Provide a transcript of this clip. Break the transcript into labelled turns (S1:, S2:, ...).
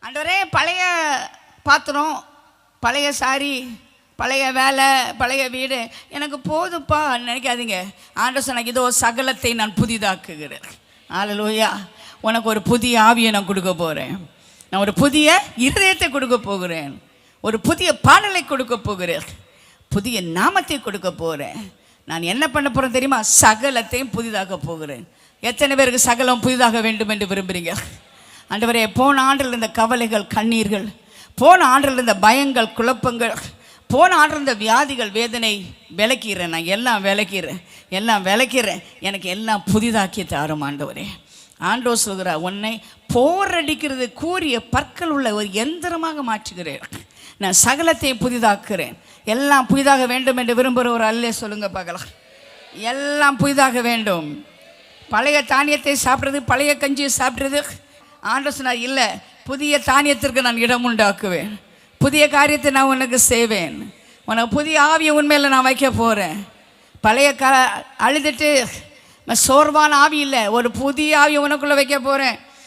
S1: ஆண்டவரே, பழைய பாத்திரம், பழைய சாரி, பழைய வேலை, பழைய வீடு எனக்கு போதுப்பா நினைக்காதீங்க. ஆண்டவர் சொன்னாங்க, இதோ சகலத்தை நான் புதிதாக்குகிறேன். ஹல்லேலூயா. உனக்கு ஒரு புதிய ஆவியை நான் கொடுக்க போகிறேன். நான் ஒரு புதிய இருதயத்தை கொடுக்க போகிறேன். ஒரு புதிய பாடலை கொடுக்க போகிறேன். புதிய நாமத்தை கொடுக்க போகிறேன். நான் என்ன பண்ண போகிறேன் தெரியுமா? சகலத்தையும் புதிதாக்க போகிறேன். எத்தனை பேருக்கு சகலம் புதிதாக வேண்டும் என்று விரும்புகிறீங்க? ஆண்டவரே, போன ஆண்டில் இருந்த கவலைகள், கண்ணீர்கள், போன ஆண்டில் இருந்த பயங்கள், குழப்பங்கள், போன ஆண்டில் இருந்த வியாதிகள், வேதனை விளக்கிறேன். நான் எல்லாம் விளக்கிறேன். எனக்கு எல்லாம் புதிதாக்கி தாரும் ஆண்டவரே. ஆண்டவர் சொல்கிறார், உன்னை போரடிக்கிறது கூறிய பற்கள் உள்ள ஒரு எந்திரமாக மாற்றுகிறேன். நான் சகலத்தையும் புதிதாக்குறேன். எல்லாம் புதிதாக வேண்டும் என்று விரும்புகிற ஒரு அல்லே சொல்லுங்க பார்க்கலாம். எல்லாம் புதிதாக வேண்டும். பழைய தானியத்தை சாப்பிட்றது, பழைய கஞ்சியை சாப்பிட்றது, ஆண்டவர் சொன்னார், இல்லை, புதிய தானியத்திற்கு நான் இடம் உண்டாக்குவேன். புதிய காரியத்தை நான் உனக்கு செய்வேன். உனக்கு புதிய ஆவியை உண்மையில் நான் வைக்க போகிறேன். பழைய அழுதுட்டு சோர்வான ஆவி இல்லை, ஒரு புதிய ஆவியை உனக்குள்ளே வைக்க போகிறேன்.